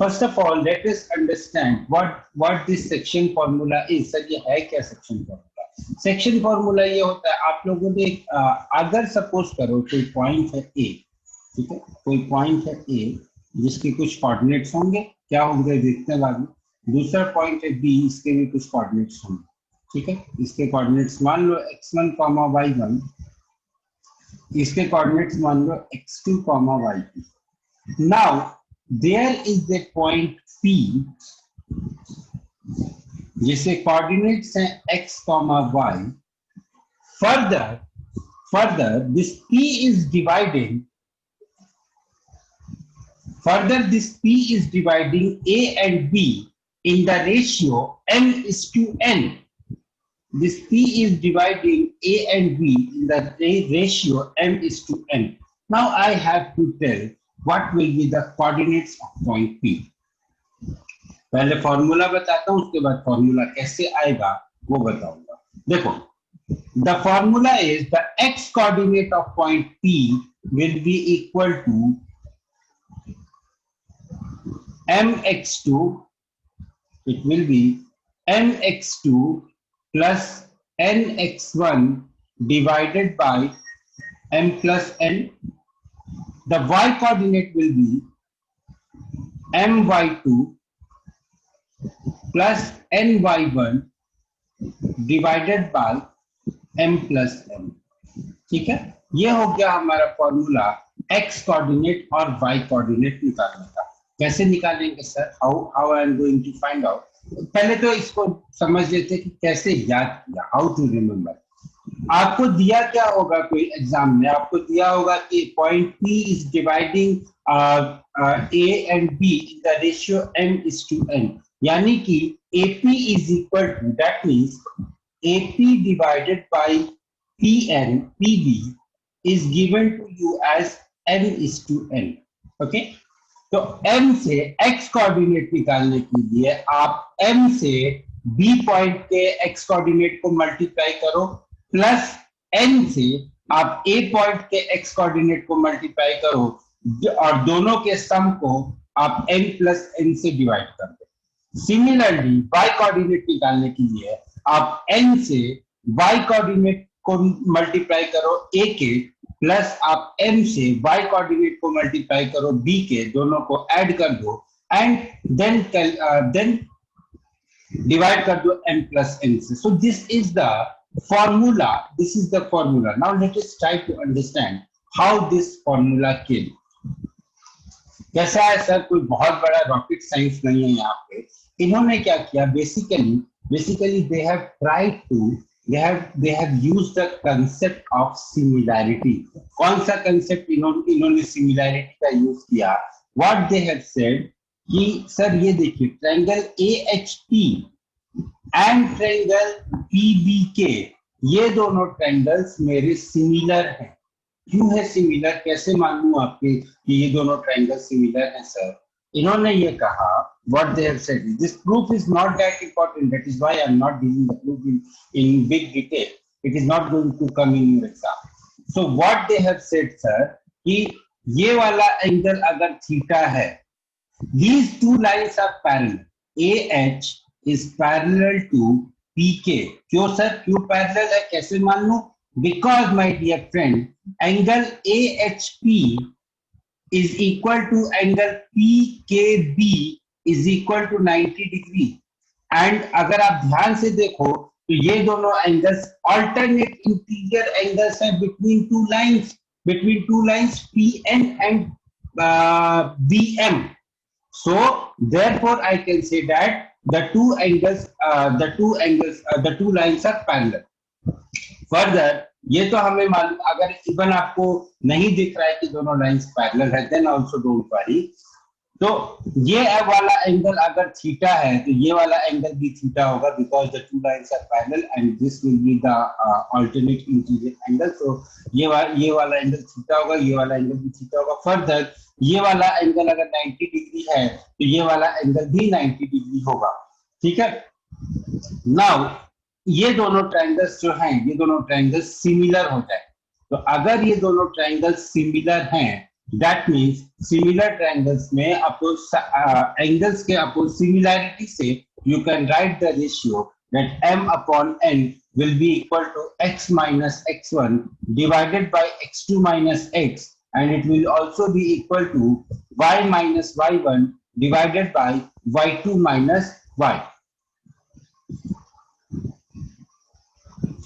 First of all, let us understand what this section formula is. Sir ये है क्या section formula? Section formula ये होता है, आप लोगों ने अगर सपोज करो कोई पॉइंट है ए, ठीक है, कोई पॉइंट है ए जिसके कुछ कोऑर्डिनेट्स होंगे, क्या होंगे देखते हैं बाद में। दूसरा पॉइंट है बी, इसके भी कुछ कोऑर्डिनेट्स होंगे, ठीक है। इसके कोऑर्डिनेट्स मान लो x1, y1, इसके कोऑर्डिनेट्स मान लो x2, y2। Now there is a point P जिसे कोऑर्डिनेट्स हैं x, y। further this P is dividing A and B in the ratio m:n. This P is dividing A and B in the ratio m:n. Now I have to tell what will be the coordinates of point P. पहले formula बताता हूं, उसके बाद formula कैसे आएगा वो बताऊंगा। देखो, the formula is the x coordinate of point P will be equal to mx2. It will be mx2 plus nx1 divided by m plus n. The y coordinate will be my2 plus ny1 divided by m plus n. ठीक है, ये हो गया हमारा formula x coordinate और y coordinate निकालने का। कैसे निकालेंगे sir? How I am going to find out? पहले तो इसको समझ लेते कि कैसे याद किया, हाउ टू रिमेम्बर। आपको दिया क्या होगा, कोई एग्जाम में आपको दिया होगा कि point P is dividing A and B in the ratio m:n, यानी कि AP is equal to, that means AP divided by PB is given to you as m:n। Okay, तो m से x कोऑर्डिनेट निकालने के लिए आप m से B point के x कोऑर्डिनेट को मल्टीप्लाई करो, प्लस n से आप A पॉइंट के x कोऑर्डिनेट को मल्टीप्लाई करो, और दोनों के सम को आप n प्लस n से डिवाइड कर दो। सिमिलरली y कोऑर्डिनेट निकालने के लिए आप n से y कोऑर्डिनेट को मल्टीप्लाई करो A के, प्लस आप m से y कोऑर्डिनेट को मल्टीप्लाई करो B के, दोनों को ऐड कर दो एंड देन डिवाइड कर दो m plus n से। So this is the formula. This is the formula. Now let us try to understand how this formula came. कैसा है सर? कोई बहुत बड़ा रॉकेट साइंस नहीं है यहाँ पे। इन्होंने क्या किया, basically they have used the concept of similarity. कौन सा कंसेप्ट इन्होंने सिमिलैरिटी का यूज किया? What they have said कि सर ये देखिए, triangle AHP and triangle PBK, ये दोनों ट्रायंगल्स मेरे सिमिलर हैं। क्यों है सिमिलर? कैसे मालूम आपके कि ये दोनों ट्रायंगल सिमिलर हैं सर? इन्होंने ये कहा, what they have said, this proof is not that important, that is why I am not giving the proof in big detail. It is not going to come in your exam. So what they have said sir, कि ये वाला angle अगर theta है, these two lines are parallel. AH is parallel to PK. क्यों sir? क्यों parallel है? कैसे मान लूं? Because my dear friend, angle AHP is equal to angle PKB is equal to 90 degree. And अगर आप ध्यान से देखो तो ये दोनों एंगल्स alternate interior angles हैं between two lines PN and BM. So therefore I can say that the two lines are parallel. Further, ये तो हमें मालूम, अगर इवन आपको नहीं दिख रहा है कि दोनों लाइंस पैरेलल है, देन आल्सो डोंट वरी। तो ये वाला एंगल अगर थीटा है तो ये वाला एंगल भी थीटा होगा, because the two lines are parallel and this will be the alternate interior angle. तो ये वाला एंगल थीटा होगा, ये वाला एंगल भी थीटा होगा। फर्दर, ये वाला एंगल अगर 90 डिग्री है तो ये वाला एंगल भी 90 डिग्री होगा, ठीक है। नाउ ये दोनों ट्रायंगल्स जो हैं, ये दोनों ट्रायंगल्स सिमिलर हो जाए, तो अगर ये दोनों ट्रायंगल्स सिमिलर हैं दैट मीन्स सिमिलर ट्रायंगल्स में एंगल्स के अपोज सिमिलैरिटी से you can write the ratio that m upon n will be equal to x minus x1 divided by x2 minus x, and it will also be equal to y minus y1 divided by y2 minus y.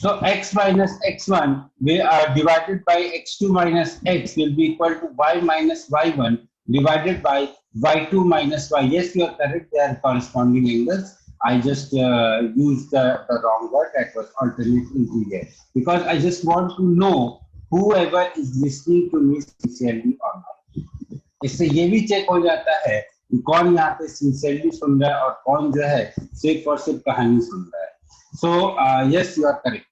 So x minus x1 will divided by x2 minus x will be equal to y minus y1 divided by y2 minus y. Yes, you are correct. They are corresponding angles. I just used the wrong word. That was alternate interior, because I just want to know whoever is listening to me sincerely or not. इससे ये भी check हो जाता है कि कौन यहाँ पे सिंसियरली सुन रहा है और कौन जो है सिर्फ और सिर्फ कहानी सुन रहा है. So yes, you are correct.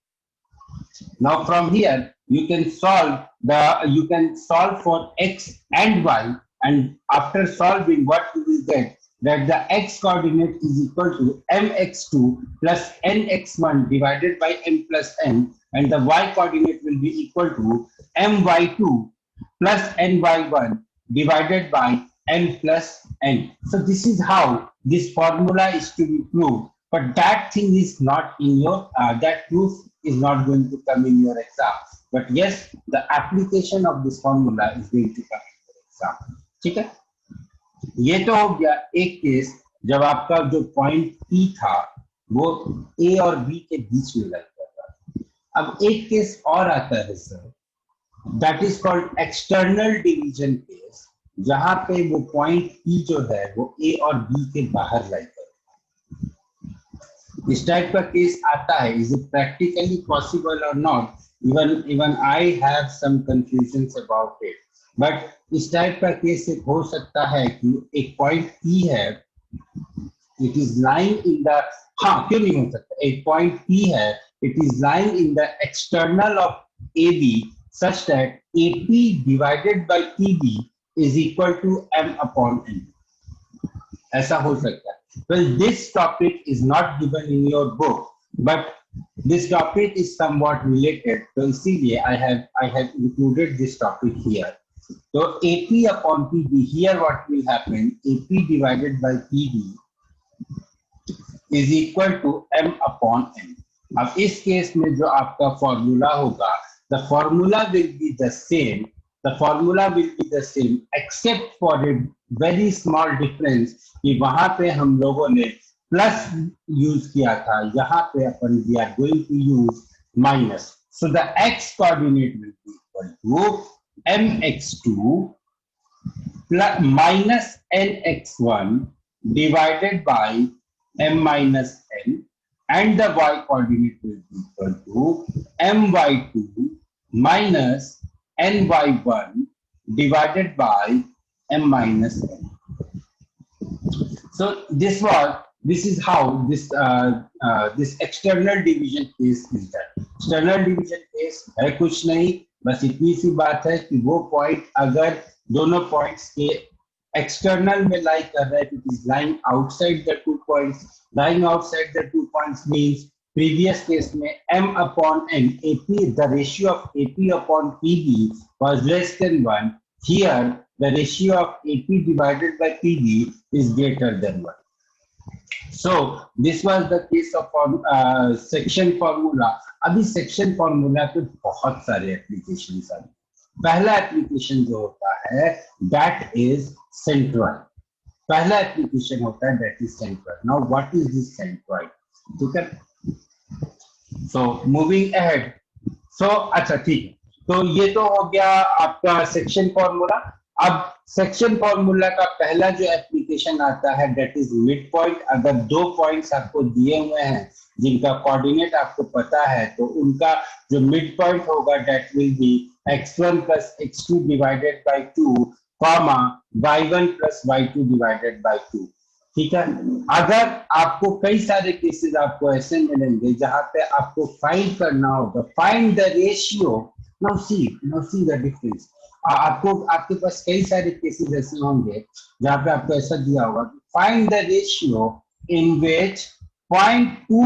Now from here you can solve for x and y, and after solving, what you will get, that the x coordinate is equal to mx2 plus nx1 divided by m plus n, and the y coordinate will be equal to my2 plus ny1 divided by n plus n. So this is how this formula is to be proved. But that thing is not in your, that proof is not going to come in your exam. But yes, the application of this formula is going to come in your exam. ठीक है? ये तो हो गया एक case जब आपका जो पॉइंट P था वो A और B के बीच में लग गया था. अब एक केस और आता है sir, that is called external division case, जहां पे वो पॉइंट P जो है वो A और B के बाहर लग गया. इस टाइप का केस आता है. इज इट प्रैक्टिकली पॉसिबल और not? Even I have some confusions about it. But इस टाइप का केस एक हो सकता है कि एक पॉइंट P है, it is lying in the, हाँ क्यों नहीं हो सकता, एक पॉइंट P है, it is lying in the external of AB such that AP divided by PB is equal to m upon n. ऐसा हो सकता है. Well, this topic is not given in your book, but this topic is somewhat related. So इसीलिए I have included this topic here. So AP upon PB, here what will happen? AP divided by PB is equal to m upon n. अब इस case में जो आपका formula होगा, the formula will be the same. The formula will be the same except for a very small difference कि वहां पे हम लोगों ने प्लस यूज किया था, यहाँ पे अपन we are going to use minus. So the x coordinate will be equal to mx2 plus minus nx1 divided by m minus n, and the y coordinate will be equal to my2 minus ny1 divided by m minus n. So this is how this external division case is done. External division case है कुछ नहीं, बस इतनी सी बात है कि वो point अगर दोनों पॉइंट्स के एक्सटर्नल में लाई कर रहा है, it is lying outside the two points. Lying outside the two points means previous case में m upon n, AP, the ratio of AP upon PB was less than 1. Here the ratio of AP divided by PB is greater than 1. So this was the case of section formula. अभी section formula पे बहुत सारे applications हैं. पहला application जो होता है that is centroid. पहला एप्लीकेशन होता है that is centroid. Now what is this centroid? ठीक है. So moving ahead. So अच्छा ठीक है, तो ये तो हो गया आपका सेक्शन फॉर्मूला. अब सेक्शन फॉर्मूला का पहला जो एप्लीकेशन आता है दैट इज मिड पॉइंट. अगर दो पॉइंट्स आपको दिए हुए हैं जिनका कोऑर्डिनेट आपको पता है, तो उनका जो मिड पॉइंट होगा that will be x1 plus x2 divided by 2 comma y1 plus y2 divided by 2. ठीक है. अगर आपको कई सारे केसेस आपको ऐसे मिलेंगे जहां पे आपको फाइंड करना होगा, find the ratio. Now see the difference. आपको आपके पास कई सारे केसेस ऐसे होंगे जहां पे आपको ऐसा दिया होगा, find the ratio in which 0.2,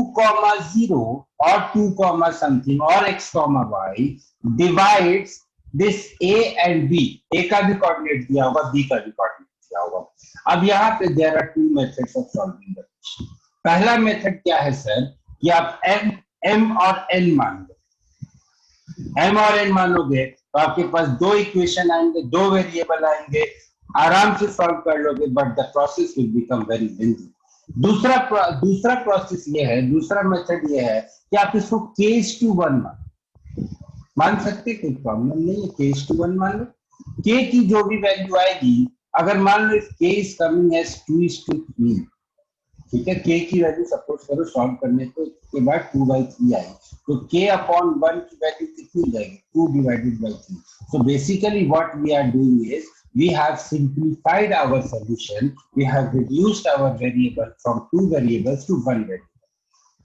0 or 2, something or x, y divides this A and B, A का भी कोऑर्डिनेट दिया होगा, बी का भी कोऑर्डिनेट दिया होगा। अब यहाँ पे there are two methods of solving the question. पहला मेथड क्या है सर, कि आप एम और एन मान लो, एम और एन मानोगे तो आपके पास दो इक्वेशन आएंगे, दो वेरिएबल आएंगे, आराम से सॉल्व कर लोगे, but the process will become very lengthy. दूसरा प्रोसेस ये है, दूसरा मेथड ये है कि आप इसको केस टू वन मान सकते, कोई प्रॉब्लम नहीं है, केस टू वन मान लो। के की जो भी वैल्यू आएगी, अगर मान लो इफ के इज कमिंग एज 2:3, ठीक है, के की वैल्यू सपोज करो सॉल्व करने के बाद 2/3 आई, तो के अपॉन 1 की वैल्यू कितनी हो जाएगी, 2/3। So basically what we are doing is we have simplified our solution, we have reduced our variable from 2 variables to 1 variable।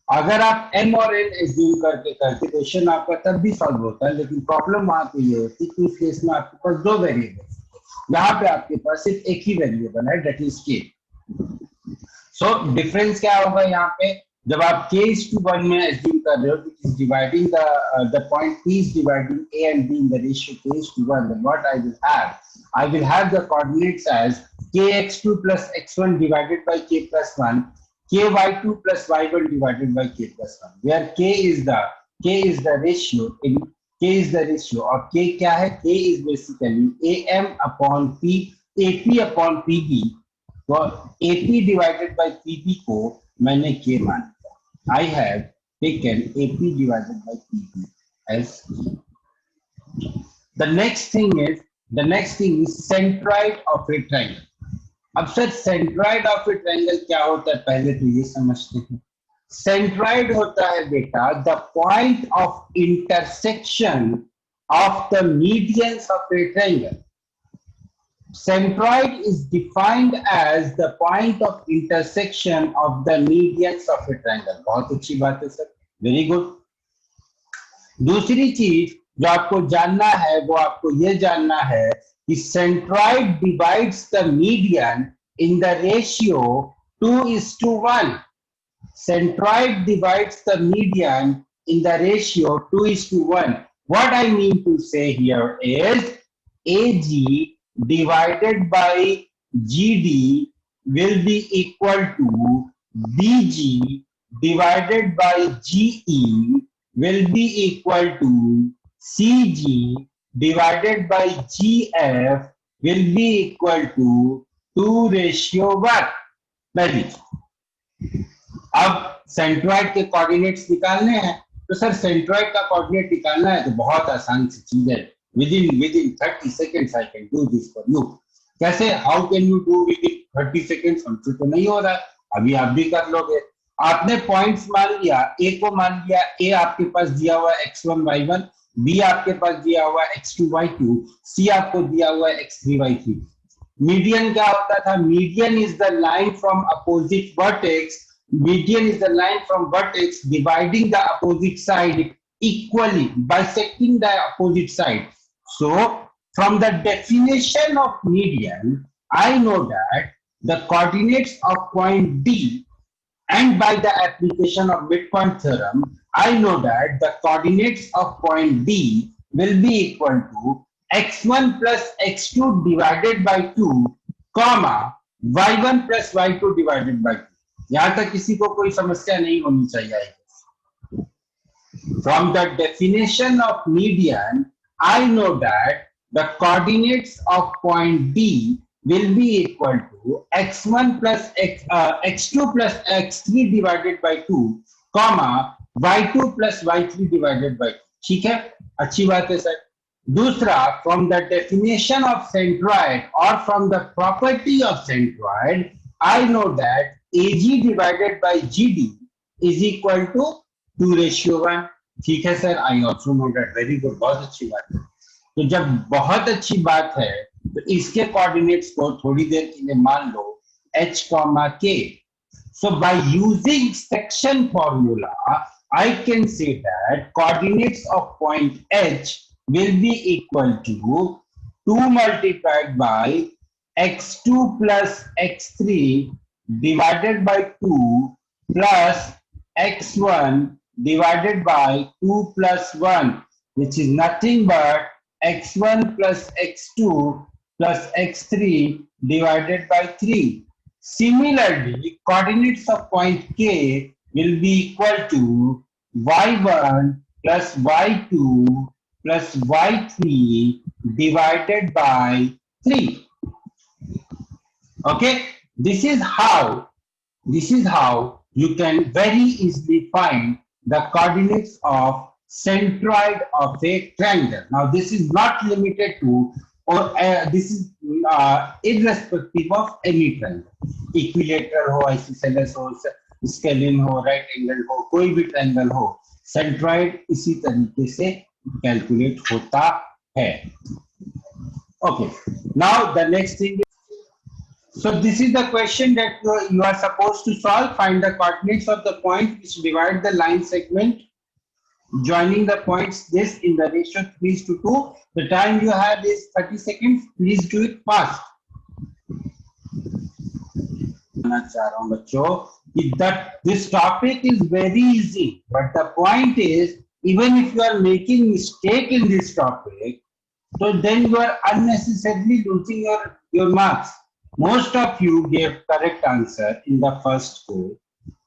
अगर आप m और n एज्यूम करके करते क्वेश्चन आपका तब भी सॉल्व होता है, लेकिन प्रॉब्लम वहां पे ये होती है कि इस केस में आपके पास दो वेरिएबल, यहाँ पे आपके पास सिर्फ एक ही वेरिएबल है, that is k। So difference क्या होगा यहाँ पे, जब आप k is to 1 में assume कर रहे हो, which is dividing the point p is dividing a and b in the ratio k is to 1, then what I will have the coordinates as kx2 plus x1 divided by k plus 1, ky2 plus y1 divided by k plus 1, where k is the ratio in k is the ratio, और k क्या है, k is basically am upon p, ap upon pb, तो AP divided by PB को मैंने K मान लिया। I have taken AP divided by PB as K। The next thing is centroid of a triangle. अब sir centroid of a triangle क्या होता है, पहले तो ये समझते हैं। सेंट्रॉइड होता है बेटा the point of intersection of the medians of a triangle. Centroid is defined as the point of intersection of the medians of a triangle। बहुत अच्छी बात है सर, वेरी गुड। दूसरी चीज जो आपको जानना है वो आपको ये जानना है कि centroid divides the median in the ratio 2:1। Centroid divides the median in the ratio 2:1। What I mean to say here is AG divided by GD will be equal to BG divided by GE will be equal to CG divided by GF will be equal to 2:1। पहली, अब centroid के coordinates निकालने हैं, तो sir centroid का coordinate निकालना है तो बहुत आसान सी चीज है, within 30 seconds I can do this for you। कैसे, how can you do within 30 seconds, हमसे तो नहीं हो रहा, अभी आप भी कर लोगे। आपने पॉइंट्स मान लिया, ए को मान लिया, ए आपके पास दिया हुआ है x1 y1, बी आपके पास दिया हुआ है x2 y2, सी आपको दिया हुआ है x3 y3। मीडियन क्या होता था, median is the line from opposite vertex, median is the line from vertex dividing the opposite side equally, bisecting the opposite side। So from the definition of median I know that the coordinates of point D, and by the application of midpoint theorem I know that the coordinates of point D will be equal to x1 plus x2 divided by 2 comma y1 plus y2 divided by 2। यहां तक किसी को कोई समस्या नहीं होनी चाहिए। From the definition of median, I know that the coordinates of point D will be equal to x1 plus x2 plus x3 divided by 2, comma y2 plus y3 divided by 2। ठीक है, अच्छी बात है सर। दूसरा, from the definition of centroid or from the property of centroid, I know that AG divided by GD is equal to 2:1। ठीक है sir, I also know that, very good, बहुत अच्छी बात है। तो जब बहुत अच्छी बात है तो इसके कोऑर्डिनेट्स को थोड़ी देर के लिए मान लो h, k। So by using section formula I can say that coordinates of point H will be equal to 2 multiplied by x2 plus x3 divided by 2 plus x1 divided by 2 plus 1, which is nothing but x1 plus x2 plus x3 divided by 3. Similarly, coordinates of point K will be equal to y1 plus y2 plus y3 divided by 3. Okay, this is how you can very easily find the coordinates of centroid of a triangle. Now this is not limited to, or this is irrespective of any triangle. Equilateral हो, isosceles हो, scalene हो, right angle हो, कोई भी triangle हो, centroid इसी तरीके से कैलकुलेट होता है. Okay, now the next thing. So this is the question that you are supposed to solve. Find the coordinates of the point which divide the line segment joining the points this in the ratio 3:2. The time you have is 30 seconds. Please do it fast. This topic is very easy, but the point is, even if you are making mistake in this topic, so then you are unnecessarily losing your marks. Most of you gave correct answer in the first go.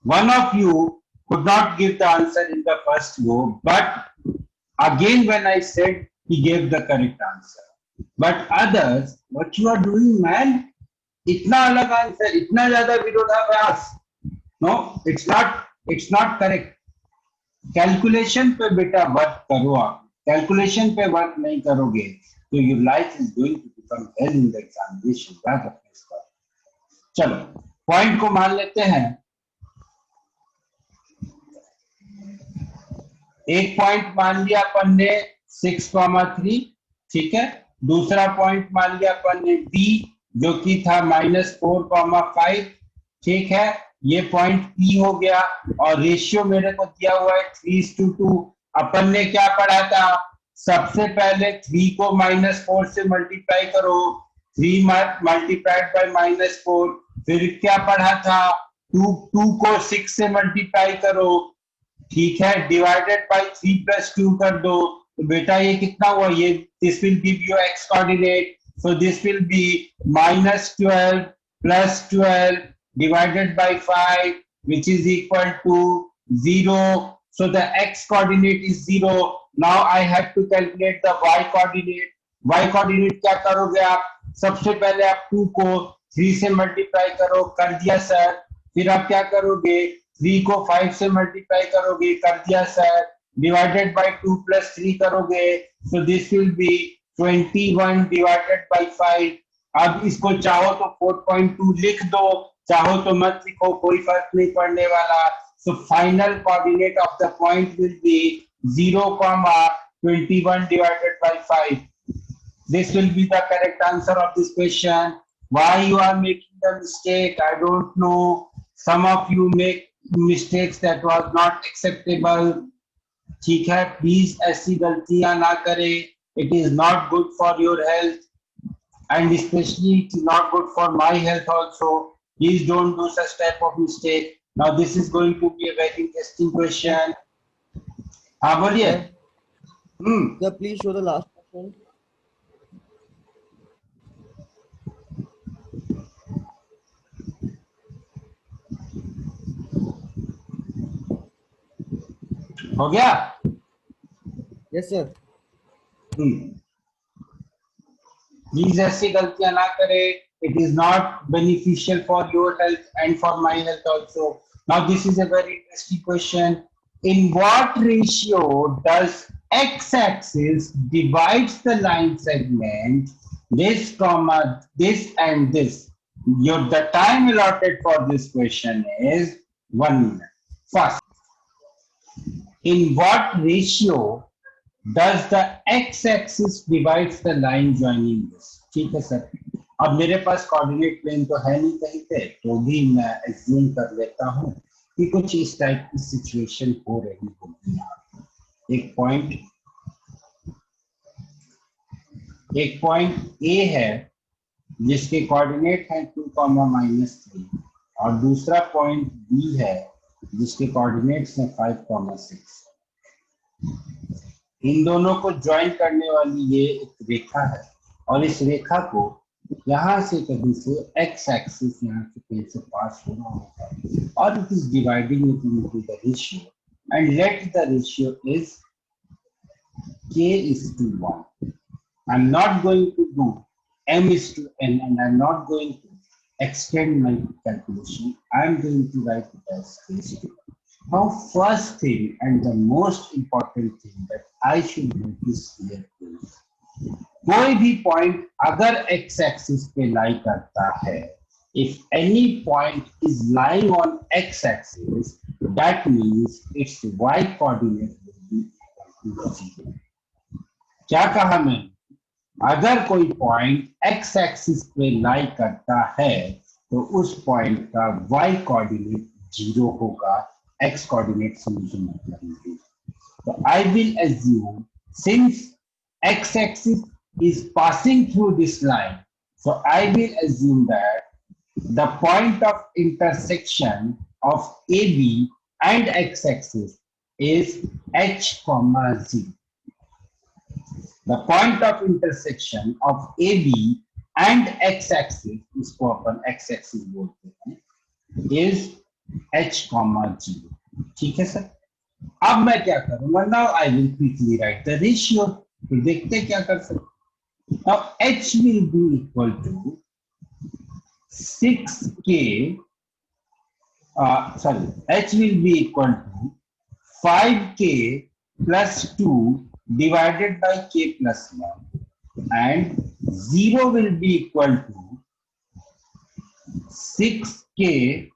One of you could not give the answer in the first go, but again when I said he gave the correct answer. But others, what you are doing, man? इतना अलग answer, इतना ज्यादा विरोधाभास. No, it's not correct. Calculation पे बेटा work करो. आप calculation पे वर्क नहीं करोगे तो your life is going to become hell in the examination. याद रखना इसका. चलो पॉइंट को मान लेते हैं. एक पॉइंट मान लिया अपन ने 6,3, ठीक है. दूसरा पॉइंट मान लिया अपन ने B जो कि था -4,5, ठीक है. ये पॉइंट P हो गया और रेशियो मेरे को दिया हुआ है 3:2. अपन ने क्या पढ़ा था? सबसे पहले 3 को -4 से मल्टीप्लाई करो, 3 मल्टीप्लाइड बाय -4. फिर क्या पढ़ा था? 2 को 6 से मल्टीप्लाई करो, ठीक है, डिवाइडेड बाय 3 + 2 कर दो. तो बेटा ये कितना हुआ? ये this will give you x coordinate. So this will be -12 + 12 divided by 5, which is equal to 0. So the x coordinate is 0. Now I have to calculate the y coordinate. Y coordinate क्या करोगे आप? सबसे पहले आप 2 को 3 से multiply करो, कर दिया सर. फिर आप क्या करोगे? 3 को 5 से मल्टीप्लाई करोगे, कर दिया सर. डिवाइडेड बाय 2 + 3 करोगे. So this will be 21 divided by 5. अब इसको चाहो तो 4.2 लिख दो, चाहो तो मत लिखो, कोई फर्क नहीं पड़ने वाला. So final coordinate of the point will be 0,21 divided by 5. This will be the correct answer of this question. Why you are making the mistake, I don't know. Some of you make mistakes that was not acceptable. ठीक है, please ऐसी गलतियां ना करें. It is not good for your health, and especially it's not good for my health also. Please don't do such type of mistake. Now this is going to be a very interesting question. हाँ बोलिए. Sir, please show the last question. हो गया? Yes, sir. Please ऐसी गलतियां ना करें. It is not beneficial for your health and for my health also. Now this is a very interesting question. In what ratio does x-axis divides the line segment this comma this and this? The time allotted for this question is 1 minute. First, in what ratio does the x-axis divides the line joining this? ठीक है sir. अब मेरे पास coordinate plane तो है नहीं कहीं पे, तो भी मैं एज्यूम कर लेता हूँ कि कुछ इस टाइप की सिचुएशन हो रही होगी. एक पॉइंट ए है जिसके कोऑर्डिनेट है 2, -3 और दूसरा पॉइंट बी है जिसके कोऑर्डिनेट्स हैं 5, 6. इन दोनों को ज्वाइन करने वाली ये एक रेखा है और इस रेखा को यहाँ से कहीं से एक्स एक्सिस यहाँ से कहीं से पास होना होगा और it is dividing it into the ratio and let the ratio is k:1. I'm not going to do m:n and I'm not going to extend my calculation. I'm going to write it as k:1. Now, first thing and the most important thing that I should notice here is कोई भी point अगर x axis पे लाई करता है, if any point is lying on x axis, that means its y coordinate will be equal to 0. क्या कहा मैं? अगर कोई पॉइंट x एक्सिस पे लाई करता है तो उस पॉइंट का y कोऑर्डिनेट 0 होगा, x कोऑर्डिनेट से मुझे मतलब नहीं। तो I will assume since x axis is passing through this line, so I will assume that the point of intersection of AB and x axis is h, 0. The point of intersection of AB and x axis, इसको अपन x axis बोलते हैं, is h, 0. ठीक है sir? अब मैं क्या करूंगा? Now I will quickly write the ratio. तो देखते क्या कर सकते। Now h will be equal to 6k. Sorry, h will be equal to 5k plus 2 divided by k plus 1, and 0 will be equal to 6k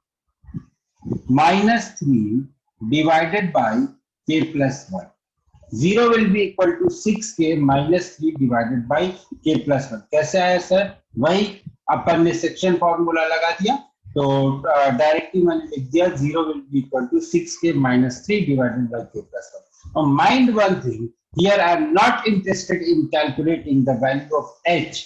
minus 3 divided by k plus 1. 0 will be equal to 6k minus 3 divided by k plus 1. कैसे आया sir? वही अपन ने section formula लगा दिया, तो directly मैंने लिख दिया 0 will be equal to 6k minus 3 divided by k plus 1. Now mind one thing, here I am not interested in calculating the value of h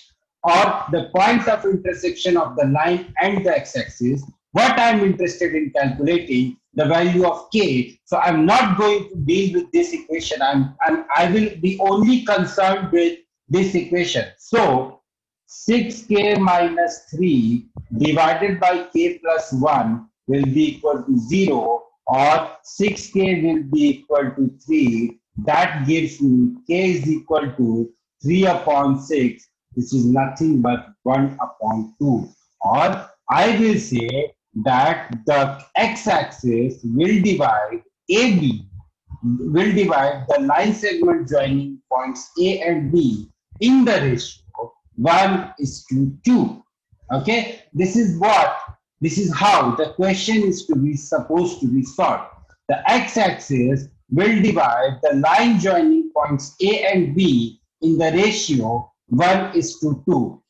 or the point of intersection of the line and the x-axis. What I am interested in calculating the value of k. So I'm not going to deal with this equation. I will be only concerned with this equation. So 6k minus 3 divided by k plus 1 will be equal to 0, or 6k will be equal to 3. That gives me k is equal to 3 upon 6, which is nothing but 1 upon 2. Or I will say that the x-axis will divide AB, will divide the line segment joining points A and B in the ratio 1:2. Okay, this is how the question is supposed to be solved. The x-axis will divide the line joining points A and B in the ratio 1:2.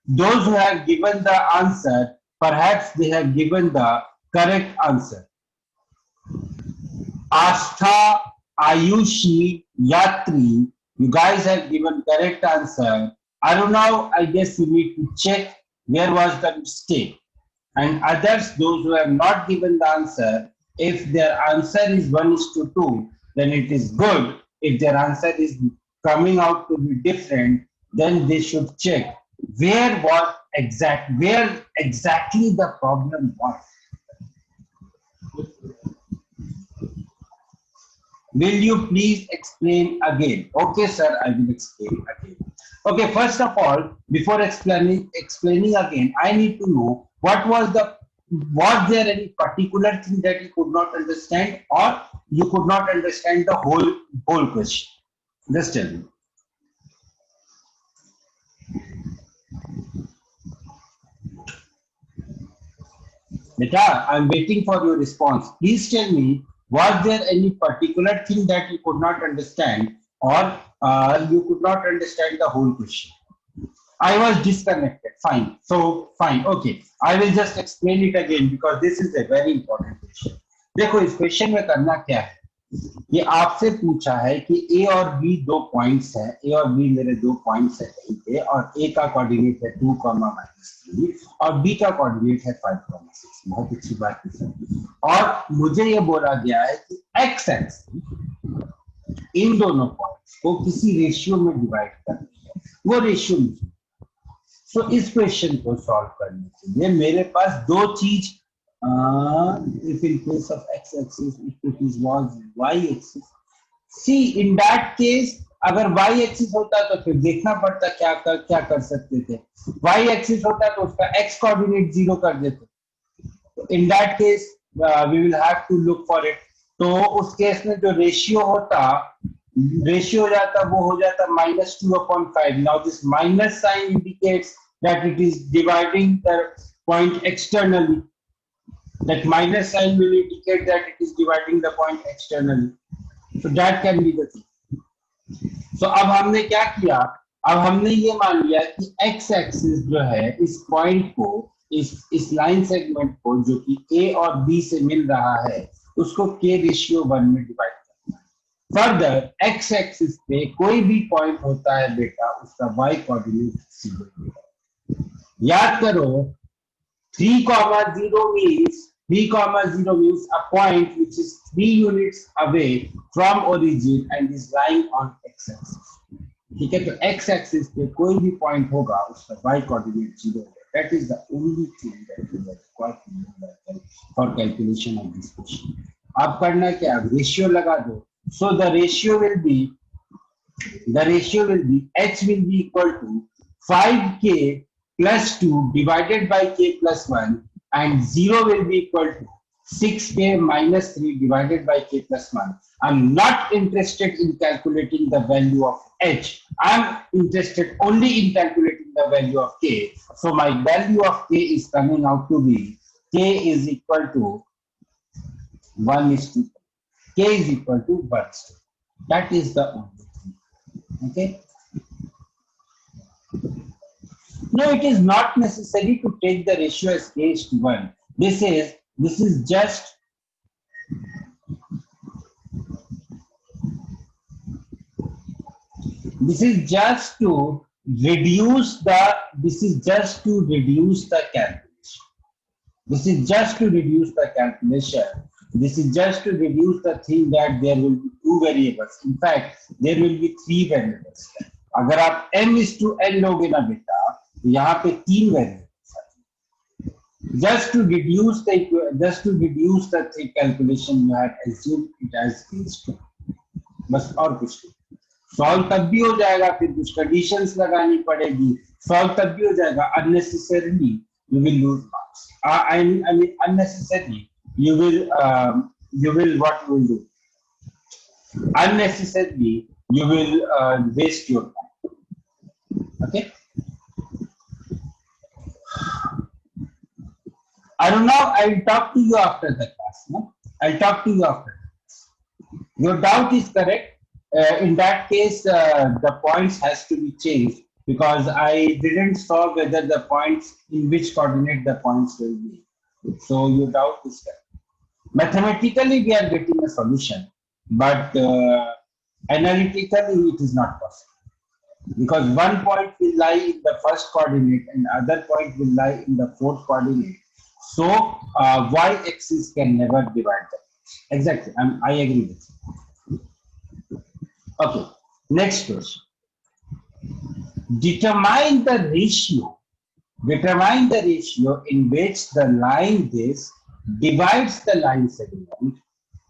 Those who have given the answer, perhaps they have given the correct answer. Astha, Ayushi, Yatri, you guys have given correct answer. Arunav, I guess you need to check where was the mistake. And others, those who have not given the answer, if their answer is 1:2, then it is good. If their answer is coming out to be different, then they should check where exactly the problem was. Will you please explain again? Okay, sir, I will explain again. Okay, first of all, before explaining again, I need to know was there any particular thing that you could not understand, or you could not understand the whole question? Just tell me. Beta, I'm waiting for your response. Please tell me, was there any particular thing that you could not understand, or you could not understand the whole question? I was disconnected. Fine. So fine. Okay. I will just explain it again because this is a very important question. देखो इस question में करना क्या है, ये आपसे पूछा है कि A और B दो पॉइंट्स हैं, A और B मेरे दो पॉइंट्स हैं कहीं पे, और A का कोऑर्डिनेट है 2, -3 और B का कोऑर्डिनेट है 5, 6। बहुत अच्छी बात है सर। और मुझे ये बोला गया है कि x एक्सिस इन दोनों पॉइंट्स को किसी रेशियो में डिवाइड करनी है, वो रेशियो मुझे। सो इस क्वेश्चन को सॉल्व करने के लिए मेरे पास दो चीज, if in case of x-axis it is was y-axis, see in that case अगर y-axis होता तो फिर देखना पड़ता क्या कर सकते थे, y-axis होता तो उसका x कोऑर्डिनेट 0 कर देते, in that case we will have to look for it। तो उस केस में जो रेशियो हो जाता वो हो जाता -2/5। now this minus sign indicates that it is dividing the point externally, that minus sign will indicate that it is dividing the point externally, so that can be the thing। so अब हमने क्या किया, अब हमने ये मान लिया कि x एक्सिस जो है इस पॉइंट को, इस लाइन सेगमेंट को जो कि a और b से मिल रहा है उसको k रेशियो 1 में डिवाइड करना है। फर्दर x एक्सिस पे कोई भी पॉइंट होता है बेटा उसका y कोऑर्डिनेट 0 याद करो 3,0 means a point which is 3 units away from origin and is lying on x axis। ठीक है, तो x axis पे कोई भी पॉइंट होगा उसका y कोऑर्डिनेट 0 होगा। That is the only thing that we are required to know for calculation of this question। अब करना क्या, रेशियो लगा दो। So the ratio will be h will be equal to 5k plus 2 divided by k plus 1 and 0 will be equal to 6k minus 3 divided by k plus 1। I'm not interested in calculating the value of h, I'm interested only in calculating the value of k। So my value of k is coming out to be k is equal to 1:2, k is equal to 1:2। that is the only thing, okay। No, it is not necessary to take the ratio as k is to 1। This is just to reduce the calculation। This is just to reduce the calculation। This is just to reduce the thing that there will be 2 variables। In fact, there will be 3 variables। अगर आप m/n लोगे ना बेटा तो यहाँ पे 3 variables हैं। Just to reduce the calculation you have assumed it as k, बस और कुछ नहीं। सॉल्व तब भी हो जाएगा, फिर कुछ कंडीशंस लगानी पड़ेगी, सॉल्व तब भी हो जाएगा। unnecessarily you will lose marks। I mean unnecessarily you will what you will do, unnecessarily you will waste your time, okay। Arunav, I will talk to you after the class। No? I'll talk to you after the class। Your doubt is correct। In that case, the points has to be changed because I didn't saw whether the points in which coordinate the points will be। So your doubt is correct। Mathematically, we are getting a solution, but analytically, it is not possible because one point will lie in the first coordinate and other point will lie in the fourth coordinate। So y-axis can never divide them। Exactly, I agree with you। Okay, next question। Determine the ratio in which the line this divides the line segment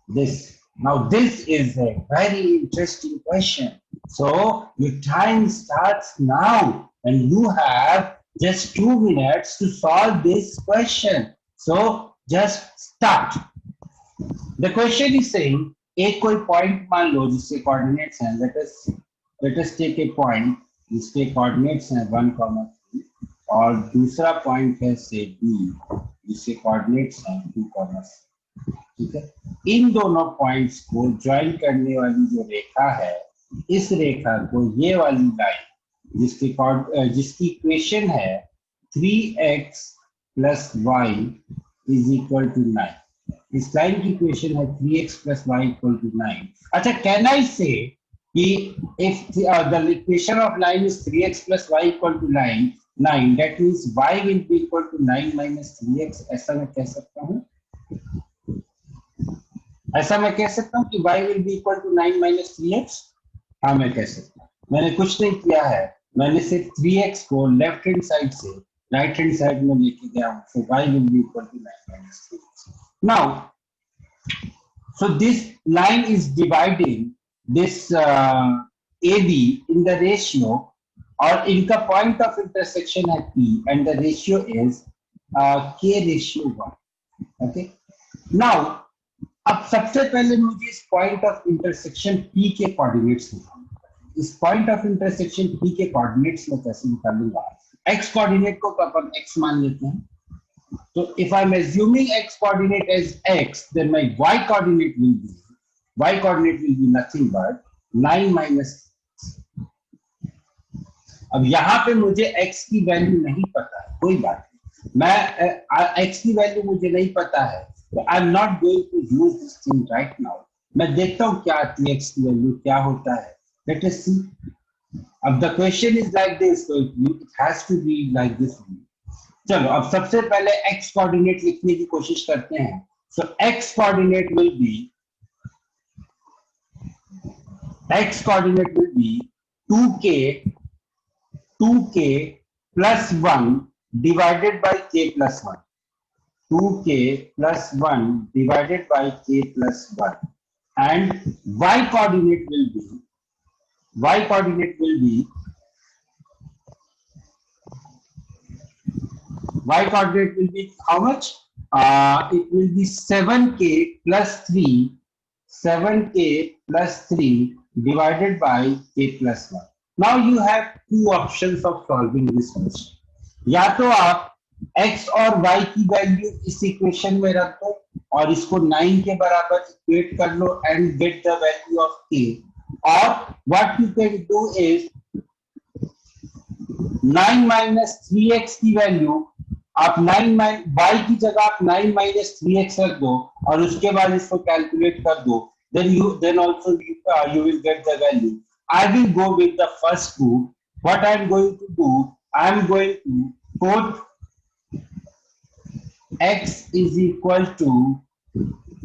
this। Now this is a very interesting question। So your time starts now and you have just 2 minutes to solve this question। So just start। The question is saying एक कोई point मान लो जिसके coordinates हैं, let us take a point जिसके coordinates हैं 1,3 और दूसरा point है say B जिसके coordinates हैं 2,6। ठीक है, इन दोनों पॉइंट्स को ज्वाइन करने वाली जो रेखा है, इस रेखा को ये वाली लाइन जिसकी इक्वेशन है 3x plus y is equal to 9। इस लाइन की इक्वेशन है 3x plus y equal to 9। अच्छा, can I say कि if the equation of line is 3x plus y equal to 9, that means y will be equal to 9 minus 3x। ऐसा मैं कह सकता हूँ कि y will be equal to 9 minus 3x। हाँ मैं कह सकता हूँ, मैंने कुछ नहीं किया है, मैंने सिर्फ 3x को लेफ्ट हैंड साइड से राइट हैंड साइड में लेके गया हूँ, so y will be equal to 9 minus 3x. Now, so this line is dividing this AB in the ratio, और इनका point of intersection है P and the ratio is K ratio 1. Okay. Now, अब सबसे पहले मुझे इस point of intersection P के coordinates निकालने, इस पॉइंट ऑफ इंटरसेक्शन P के कोऑर्डिनेट्स में कैसे निकालूंगा? x कोऑर्डिनेट को तो अपन x मान लेते हैं, so if I'm assuming x coordinate as x, then my y coordinate will be nothing but 9 minus. अब यहाँ पे मुझे x की वैल्यू नहीं पता है, कोई बात नहीं, मैं x की वैल्यू मुझे नहीं पता है, तो I am not going to use this thing right now. मैं देखता हूँ क्या आती है x की वैल्यू, क्या होता है, लेट अस सी. अब the question is like this, so it has to be like this. चलो अब सबसे पहले x कोऑर्डिनेट लिखने की कोशिश करते हैं. सो x coordinate will be 2k plus 1 divided by k plus 1. 2k plus 1 divided by k plus 1, and y coordinate will be how much? It will be 7k plus 3 divided by k plus 1. Now you have two options of solving this question. या तो आप x और y की value इस equation में रख दो और इसको 9 के बराबर इक्वेट कर लो and get the value of k, or what you can do is 9 minus 3x की वैल्यू आप y की जगह आप 9 minus 3x रख दो और उसके बाद इसको कैलकुलेट कर दो, then also you will get the value. I will go with the first two. What I am going to do, I am going to put x is equal to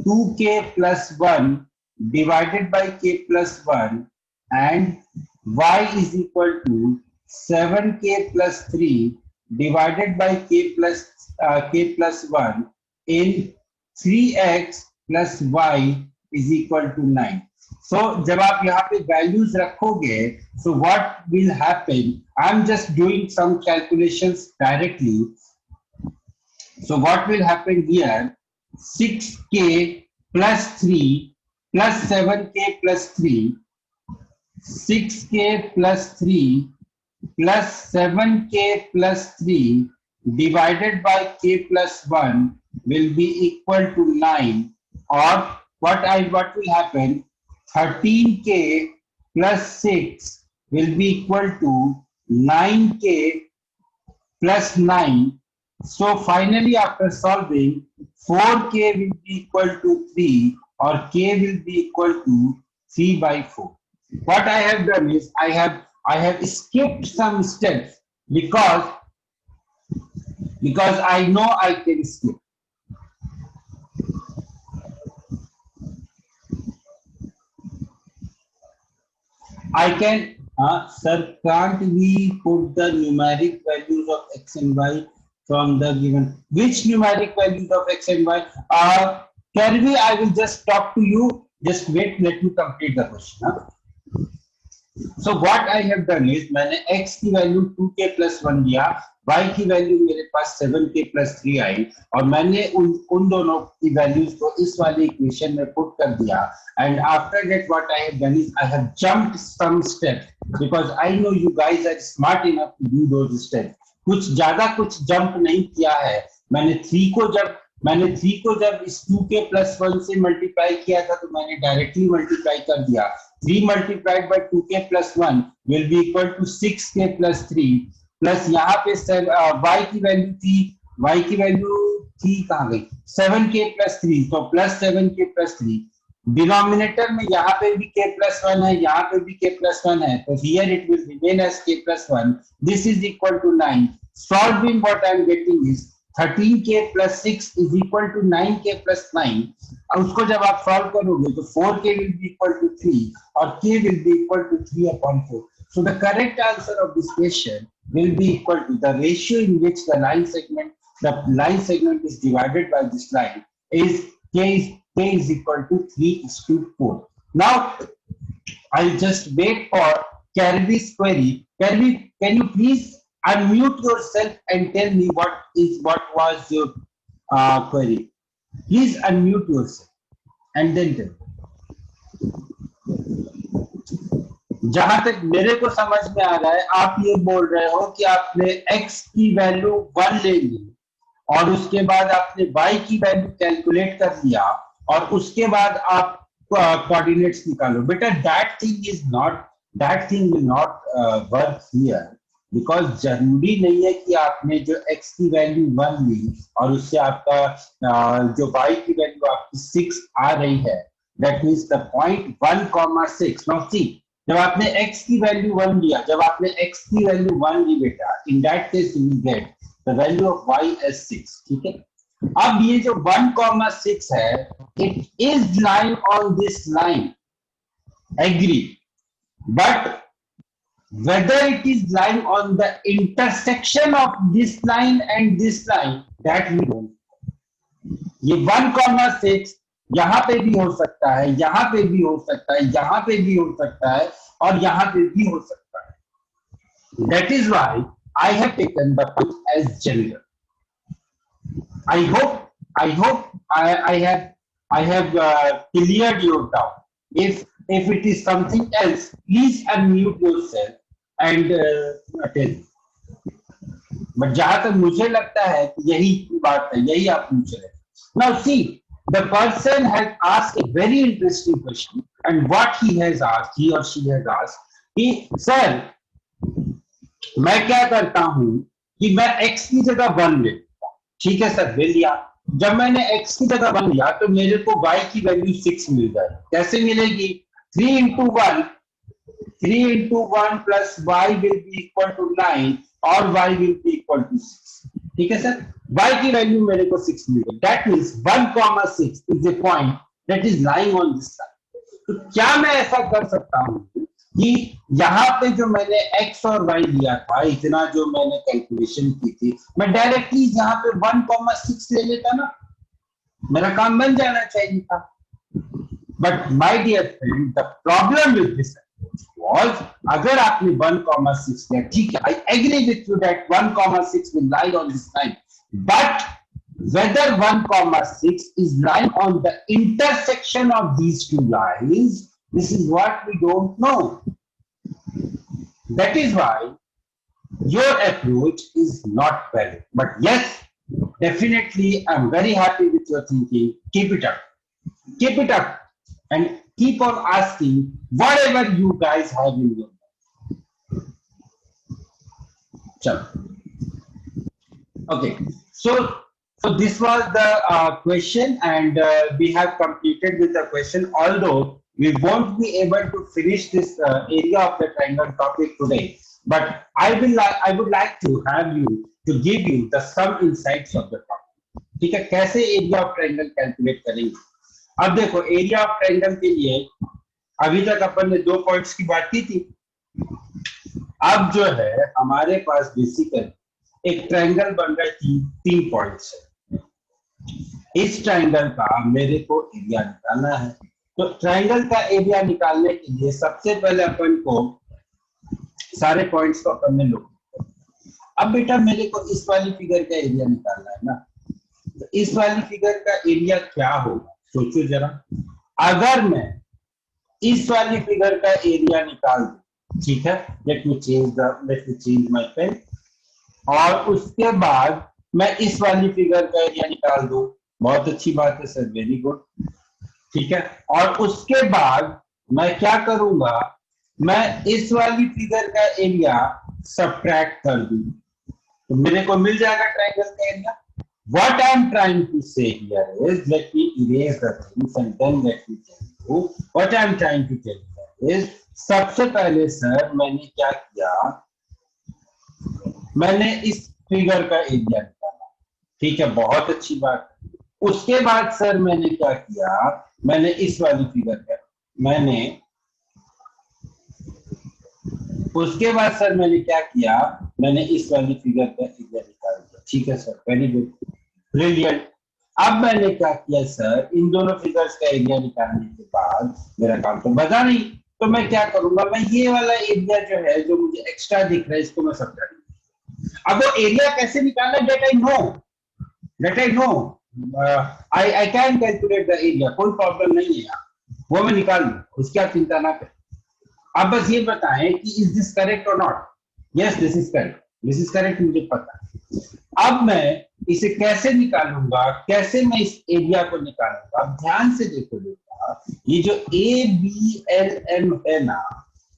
2k plus 1 divided by k plus 1, and y is equal to 7k plus 3 divided by k plus 1 in 3x plus y is equal to 9. So जब आप यहाँ पे values रखोगे, so what will happen? I'm just doing some calculations directly. So what will happen here? 6k plus 3 plus 7k plus 3, 6k plus 3 plus 7k plus 3 divided by k plus 1 will be equal to 9, or what will happen? 13k plus 6 will be equal to 9k plus 9. So finally, after solving, 4k will be equal to 3, or k will be equal to 3 by 4. What I have done is I have skipped some steps because I know I can skip. I can, sir, can't we put the numeric values of x and y from the given? Which numeric values of x and y? Can we? I will just talk to you. Just wait, let me complete the question. So what I have done is मैंने x की value 2k plus 1 दिया, y की value मेरे पास 7k plus 3 आई, और मैंने उन दोनों की वैल्यूज को इस वाली इक्वेशन में पुट कर दिया. And after that what I have done is I have jumped some steps because I know you guys are smart enough to do those steps. कुछ ज्यादा कुछ जंप नहीं किया है. मैंने 3 को जब इस 2k plus 1 से मल्टीप्लाई किया था तो मैंने डायरेक्टली मल्टीप्लाई कर दिया. 3 multiplied by 2k plus 1 will be equal to 6k plus 3 plus यहाँ पे y की वैल्यू थी कहाँ गई? 7k plus 3, तो plus 7k plus 3. डिनोमिनेटर में यहाँ पे भी k plus 1 है, यहाँ पे भी k plus 1 है, तो here it will remain as k plus 1. This is equal to 9. Solving, what I am getting is 13k plus 6 is equal to 9k plus 9. और उसको जब आप सॉल्व करोगे तो 4k will be equal to 3 और k will be equal to 3 upon 4. So the correct answer of this question will be equal to the ratio in which the line segment is divided by this line is k is equal to 3:4. Now I'll just wait for Kerby's query. Kerby, can you please unmute yourself and tell me what was your query? Please unmute yourself and then tell me. जहां तक मेरे को समझ में आ रहा है, आप ये बोल रहे हो कि आपने x की वैल्यू 1 ले ली और उसके बाद आपने y की वैल्यू कैलकुलेट कर लिया और उसके बाद आप कोऑर्डिनेट्स निकालो. बेटा that thing will not work here, because जरूरी नहीं है कि आपने जो x की वैल्यू 1 ली और उससे आपका जो y की वैल्यू आपकी 6 आ रही है. That means the point 1,6. Now see, जब आपने x की वैल्यू 1 लिया, जब आपने x की वैल्यू 1 ली बेटा, in that case you will get the value of y as 6. ठीक है. अब ये जो 1,6 है, it is line on this line, agree, but whether it is lying on the intersection of this line and this line, that we don't know. ये 1,6 यहां पे भी हो सकता है, यहां पे भी हो सकता है, यहां पे भी हो सकता है और यहां पे भी हो सकता है. That is why I have taken the point as general. I hope I have cleared your doubt. If it is something else, please unmute yourself and tell me. But जहां तक मुझे लगता है यही बात है, यही आप पूछ रहे हैं. Now see, the person has asked a very interesting question, and what he or she has asked, कि सर मैं क्या करता हूं कि मैं x की जगह 1 ले लेता हूं. ठीक है सर, ले लिया. जब मैंने x की जगह 1 लिया तो मेरे को y की वैल्यू 6 मिल जाए. कैसे मिलेगी? 3 into 1 plus y will be equal to 9 और y will be equal to 6. ठीक है सर, y की वैल्यू मेरे को 6 मिल गई. That means 1,6 is a point that is lying on this side. तो क्या मैं ऐसा कर सकता हूं कि यहाँ पे जो मैंने x और y लिया था, इतना जो मैंने कैलकुलेशन की थी, मैं डायरेक्टली यहाँ पे 1,6 ले लेता ना, मेरा काम बन जाना चाहिए था. But my dear friend, the problem with this was, अगर आपने 1,6 लिया, ठीक है, I agree with you that 1,6 will lie on this line, but whether 1,6 is lying on the intersection of these two lines, this is what we don't know. That is why your approach is not valid. But yes, definitely, I'm very happy with your thinking. Keep it up. Keep it up. And keep on asking whatever you guys have in your mind. Chalo. Okay, so this was the question, and we have completed with the question, although we won't be able to finish this area of the triangle topic today, but I would like to have you to give you the some insights of the topic. ठीक है, कैसे area of triangle calculate करेंगे. अब देखो, area of triangle के लिए अभी तक अपन ने 2 पॉइंट्स की बात की थी. अब जो है हमारे पास बेसिकली एक ट्रायंगल बन रहा है, 3 पॉइंट्स है. इस ट्रायंगल का मेरे को एरिया निकालना है. तो ट्रायंगल का एरिया निकालने के लिए सबसे पहले अपन को सारे पॉइंट्स को अपन ने लो. अब बेटा मेरे को इस वाली फिगर का एरिया निकालना है ना, तो इस वाली फिगर का एरिया क्या होगा, सोचो जरा. अगर मैं इस वाली फिगर का एरिया निकाल दूं, ठीक है, let me change my pen, और उसके बाद मैं इस वाली फिगर का एरिया निकाल दूं, बहुत अच्छी बात है सर, वेरी गुड. ठीक है, और उसके बाद मैं क्या करूंगा, मैं इस वाली फिगर का एरिया सब्ट्रैक्ट कर दूं, तो मेरे को मिल जाएगा ट्रायंगल का area. What I am trying to say here is, let me erase the things and then let me tell you. What I am trying to tell you is, सबसे पहले sir मैंने क्या किया, मैंने इस फिगर का area निकाला. ठीक है, बहुत अच्छी बात। उसके बाद सर मैंने क्या किया, मैंने इस वाली फिगर का मैंने उसके बाद सर मैंने क्या किया, मैंने इस वाली फिगर का एरिया निकाल दिया। ठीक है सर, वेरी गुड, ब्रिलियंट। अब मैंने क्या किया सर, इन दोनों फिगर्स का एरिया निकालने के बाद मेरा काम तो बचा नहीं, तो मैं क्या करूंगा, मैं ये वाला एरिया जो है, जो मुझे एक्स्ट्रा दिख रहा है, इसको मैं सब अब वो एरिया कैसे निकालना, that I know, that I know, I can calculate the area, कोई प्रॉब्लम नहीं है यहाँ, वो मैं निकाल लूँ, उसकी आप चिंता ना करें। आप बस ये बताएं कि इज दिस करेक्ट और not. Yes this is correct, this is correct, मुझे पता है। अब मैं इसे कैसे निकालूंगा, कैसे मैं इस एरिया को निकालूंगा, अब ध्यान से देखो बेटा, ये जो ए बी एल एम है ना,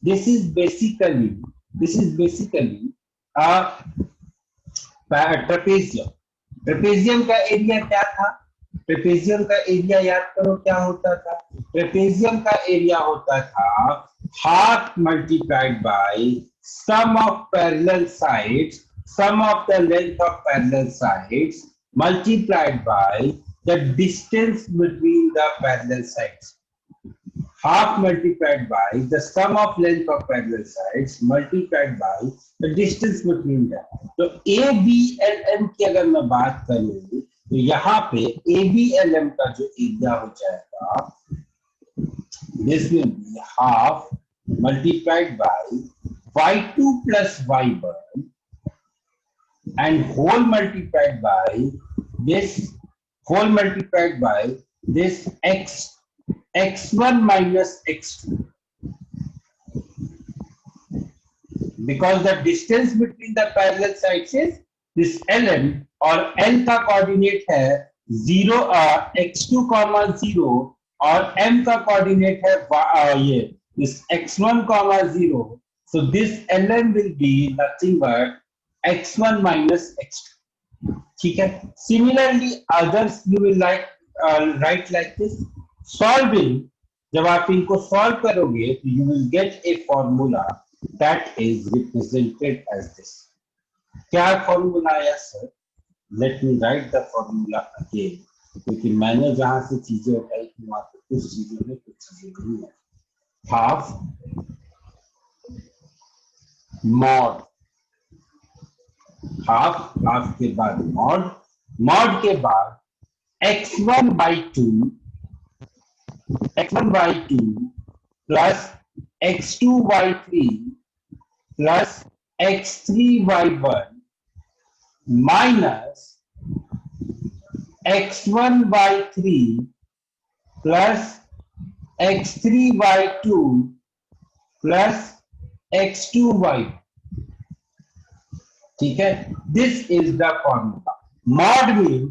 this is basically trapezium. Trapezium का एरिया क्या था, ट्रेपेजियम का एरिया याद करो क्या होता था, ट्रेपेजियम का एरिया होता था half multiplied by sum of parallel sides, sum of the length of parallel sides multiplied by the distance between the parallel sides. Half multiplied by the sum of length of parallel sides multiplied by the distance between them. तो ABLM की अगर मैं बात करूं तो यहाँ पे ABLM का जो एरिया हो जाएगा, this will be half multiplied by y2 plus y1 and whole multiplied by this x1 minus x2, because the distance between the parallel sides is this ln, और l का कोऑर्डिनेट है 0 x2 0 और m का coordinate है ये this x1 0, so this ln will be nothing but x1 minus x2. ठीक है, similarly others you will write like this, solving, जब आप इनको सॉल्व करोगे तो you will get a formula that is represented as this. क्या formula आया sir, let me write the formula again, क्योंकि मैंने जहां से चीजें उठाई थी वहां पे कुछ चीजें में कुछ चीजें नहीं है। हाफ मॉड, हाफ के बाद मॉड, मॉड के बाद x1 by 2 plus x2 by 3 plus x3 by 1 minus x1 by 3 plus x3 by 2 plus x2 by 2। ठीक है, this is the formula. Mod mean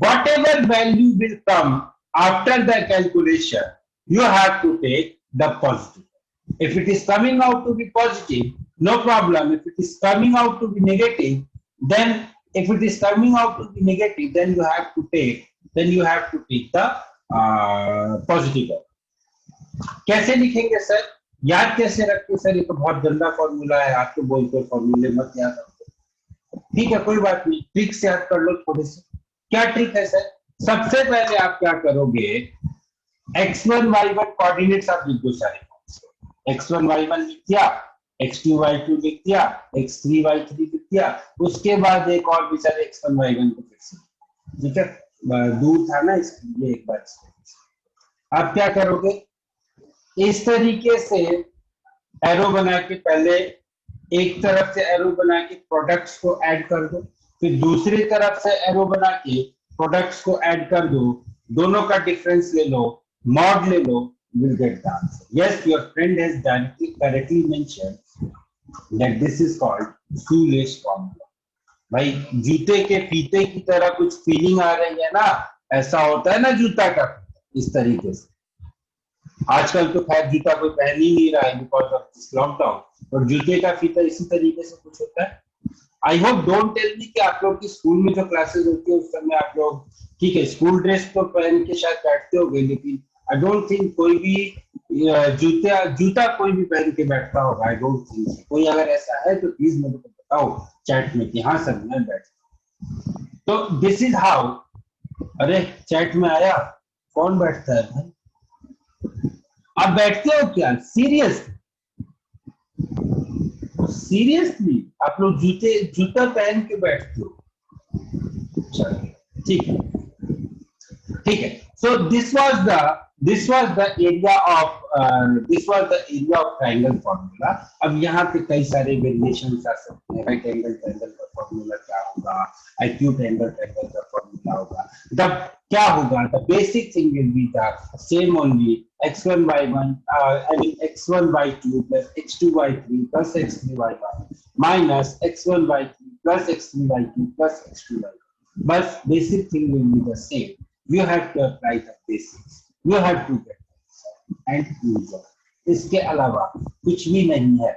whatever value will come after the calculation, you have to take the positive. If it is coming out to be positive, no problem. If it is coming out to be negative, then you have to take the positive. कैसे लिखेंगे sir, याद कैसे रखते sir, ये तो बहुत गंदा formula है, आप तो बोलते हो फॉर्मूले मत याद रखो। ठीक है, कोई बात नहीं, ट्रिक से याद कर लो थोड़े से। क्या ट्रिक है सर, सबसे पहले आप क्या करोगे, x1 y1 कोऑर्डिनेट्स आप लिख दो सारे, x1 y1 लिख दिया, x2 y2 लिख दिया, x3 y3 लिख दिया, उसके बाद एक और भी सर x1 y1 को फिक्स, ठीक है, दूर था ना इसलिए एक बार आप क्या करोगे, इस तरीके से एरो बना के पहले एक तरफ से एरो बना के प्रोडक्ट्स को ऐड कर दो, फिर दूसरी तरफ से एरो बना के प्रोडक्ट्स को ऐड कर दो, दोनों का डिफरेंस ले लो, मॉड ले लो, will get the answer. Yes, your friend has correctly mentioned that this is called shoelace formula. भाई जूते के फीते की तरह कुछ फीलिंग आ रही है ना, ऐसा होता है ना जूता का, इस तरीके से। आजकल तो खैर जूता कोई पहन ही नहीं रहा है बिकॉज ऑफ दिस लॉकडाउन, और जूते का फीता इसी तरीके से कुछ होता है। I hope don't tell me कि आप लोग की स्कूल में जो क्लासेस होती है उस समय आप लोग ठीक है स्कूल ड्रेस तो पहन के शायद बैठते होंगे, लेकिन आई डोंट थिंक कोई भी जूता कोई भी पहन के बैठता होगा। आई डोंट थिंक, कोई अगर ऐसा है तो प्लीज मुझे बताओ चैट में कि हाँ सर मैं बैठता हूँ। तो दिस इज हाउ, अरे चैट में आया, कौन बैठता है भाई? आप बैठते हो क्या सीरियस? सीरियसली आप लोग जूता पहन के बैठते हो? चलो ठीक है, ठीक है. So this was the area of triangle formula. अब यहाँ पे कई सारे वेरिएशन आ सकते हैं. राइट एंगल ट्राइंगल का फॉर्मूला क्या होगा, एक्यूट एंगल ट्राइंगल का फॉर्मूला होगा. तब क्या होगा, the basic thing will be the same only. x1 y1 I mean x1 y2 plus x2 y3 plus x3 y1 minus x1 y3 plus x3 y2 plus x2 y1. But basic thing will be the same. You have to apply the basics. You have to get it and use it. इसके अलावा कुछ भी नहीं है.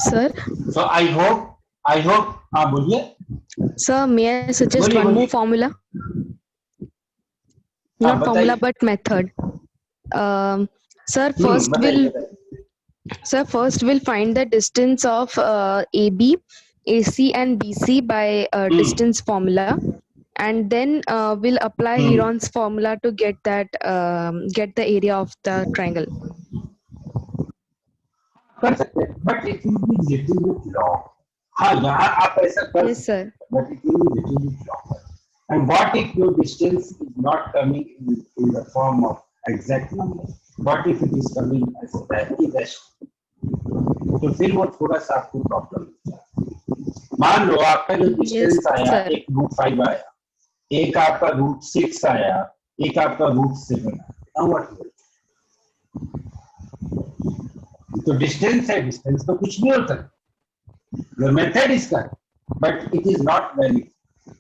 Sir, So I hope हाँ बोलिए. sir, may I suggest बोलिए, one बोलिए. more formula? हाँ, Not formula, बताइए. but method. Sir, first बताइए, will first we'll find the distance of AB, AC, and BC by distance formula, and then we'll apply Heron's formula to get get the area of the triangle. कर सकते हैं, but it will be little bit long. हाँ, यहाँ आप ऐसा कर Yes, sir. but it will be little bit longer. And what if your distance is not coming in the form of exact number? What if it is coming as a irrational? तो फिर वो थोड़ा सा आपको problem होता है. मान लो आपका जो डिस्टेंस आया, sir. एक √5 आया, एक आपका √6 आया, एक आपका √7 आया. Now what will? तो डिस्टेंस है, डिस्टेंस तो कुछ भी होता है. Your method is correct, but it is not valid.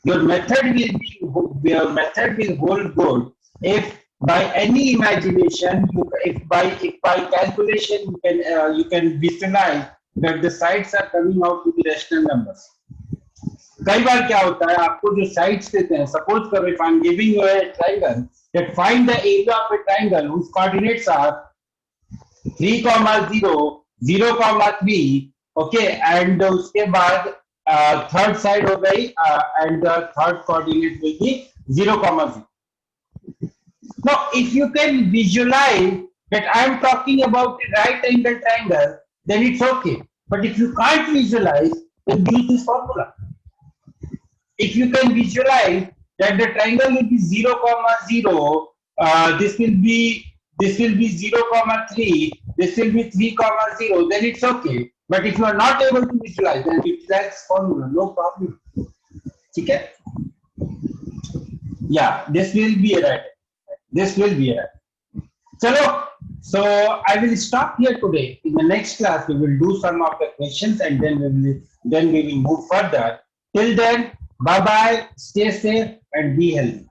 Your method will hold good if by any imagination, if by calculation you can visualize that the sides are coming out to be rational numbers. कई बार क्या होता है, आपको जो sides देते हैं, suppose करो if I am giving you a triangle, that find the area of a triangle whose coordinates are 3, 0, 0, 3, okay, and उसके बाद थर्ड साइड हो गई and the third coordinate will be 0, 0. Now, if you can visualize that I am talking about a right angle triangle, then it's okay. But if you can't visualize, then use this formula. If you can visualize that the triangle will be 0, 0, this will be 0, 3, this will be 3, 0, then it's okay. But if you are not able to visualize, then utilize formula, no problem. Okay? Yeah, this will be right. This will be right. Chalo, so I will stop here today. In the next class, we will do some of the questions and then we will move further. Till then, bye bye, stay safe and be healthy.